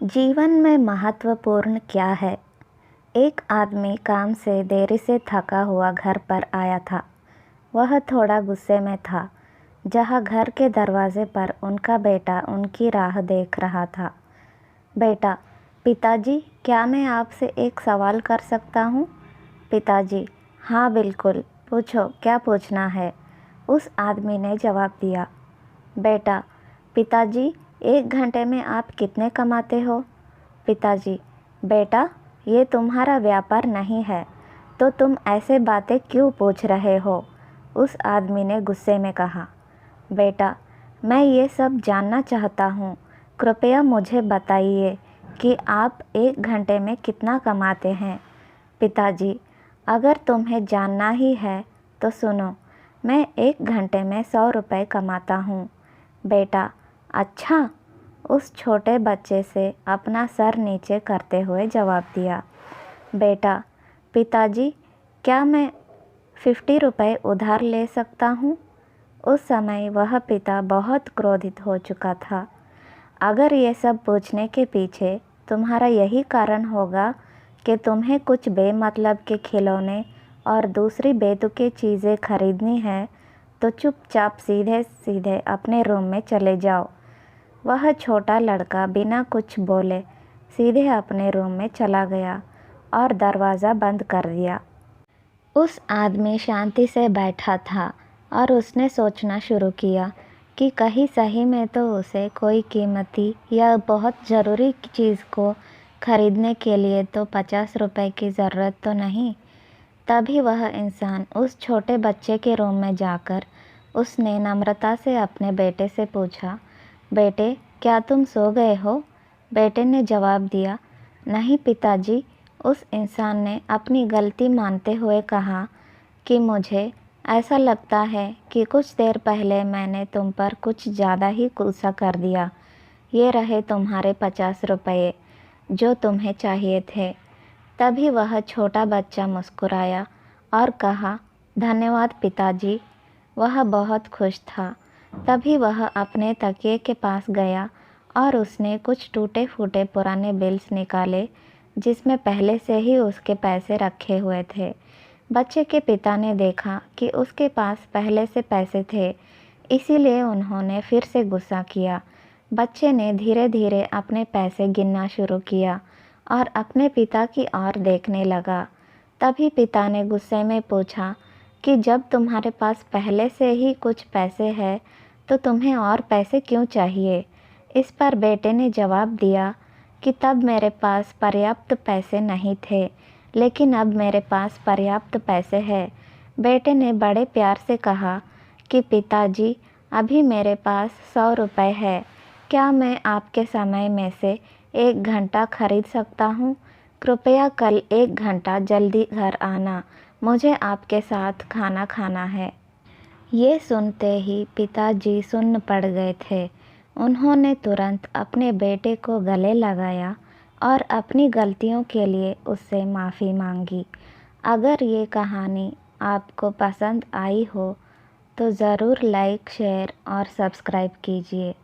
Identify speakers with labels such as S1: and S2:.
S1: जीवन में महत्वपूर्ण क्या है? एक आदमी काम से देरी से थका हुआ घर पर आया था। वह थोड़ा गुस्से में था। जहाँ घर के दरवाजे पर उनका बेटा उनकी राह देख रहा था। बेटा, पिताजी, क्या मैं आपसे एक सवाल कर सकता हूँ? पिताजी, हाँ बिल्कुल, पूछो, क्या पूछना है? उस आदमी ने जवाब दिया। बेटा, पिताजी, 1 घंटे में आप कितने कमाते हो? पिताजी, बेटा, ये तुम्हारा व्यापार नहीं है, तो तुम ऐसे बातें क्यों पूछ रहे हो? उस आदमी ने गुस्से में कहा। बेटा, मैं ये सब जानना चाहता हूँ। कृपया मुझे बताइए कि आप 1 घंटे में कितना कमाते हैं। पिताजी, अगर तुम्हें जानना ही है तो सुनो, मैं 1 घंटे में 100 रुपये कमाता हूँ। बेटा, अच्छा, उस छोटे बच्चे से अपना सर नीचे करते हुए जवाब दिया। बेटा, पिताजी, क्या मैं 50 रुपये उधार ले सकता हूँ? उस समय वह पिता बहुत क्रोधित हो चुका था। अगर ये सब पूछने के पीछे तुम्हारा यही कारण होगा कि तुम्हें कुछ बेमतलब के खिलौने और दूसरी बेतुकी चीज़ें खरीदनी है, तो चुपचाप सीधे सीधे अपने रूम में चले जाओ। वह छोटा लड़का बिना कुछ बोले सीधे अपने रूम में चला गया और दरवाज़ा बंद कर दिया। उस आदमी शांति से बैठा था और उसने सोचना शुरू किया कि कहीं सही में तो उसे कोई कीमती या बहुत ज़रूरी चीज़ को खरीदने के लिए तो 50 रुपये की ज़रूरत तो नहीं। तभी वह इंसान उस छोटे बच्चे के रूम में जाकर उसने नम्रता से अपने बेटे से पूछा, बेटे, क्या तुम सो गए हो? बेटे ने जवाब दिया, नहीं पिताजी। उस इंसान ने अपनी गलती मानते हुए कहा कि मुझे ऐसा लगता है कि कुछ देर पहले मैंने तुम पर कुछ ज़्यादा ही गुस्सा कर दिया। ये रहे तुम्हारे 50 रुपये जो तुम्हें चाहिए थे। तभी वह छोटा बच्चा मुस्कुराया और कहा, धन्यवाद पिताजी। वह बहुत खुश था। तभी वह अपने तकिए के पास गया और उसने कुछ टूटे फूटे पुराने बिल्स निकाले जिसमें पहले से ही उसके पैसे रखे हुए थे। बच्चे के पिता ने देखा कि उसके पास पहले से पैसे थे, इसीलिए उन्होंने फिर से गुस्सा किया। बच्चे ने धीरे धीरे अपने पैसे गिनना शुरू किया और अपने पिता की ओर देखने लगा। तभी पिता ने गुस्से में पूछा कि जब तुम्हारे पास पहले से ही कुछ पैसे हैं तो तुम्हें और पैसे क्यों चाहिए? इस पर बेटे ने जवाब दिया कि तब मेरे पास पर्याप्त पैसे नहीं थे, लेकिन अब मेरे पास पर्याप्त पैसे हैं। बेटे ने बड़े प्यार से कहा कि पिताजी, अभी मेरे पास 100 रुपये है। क्या मैं आपके समय में से 1 घंटा खरीद सकता हूँ? कृपया कल 1 घंटा जल्दी घर आना, मुझे आपके साथ खाना खाना है। ये सुनते ही पिताजी सुन्न पड़ गए थे। उन्होंने तुरंत अपने बेटे को गले लगाया और अपनी गलतियों के लिए उससे माफ़ी मांगी। अगर ये कहानी आपको पसंद आई हो तो ज़रूर लाइक, शेयर और सब्सक्राइब कीजिए।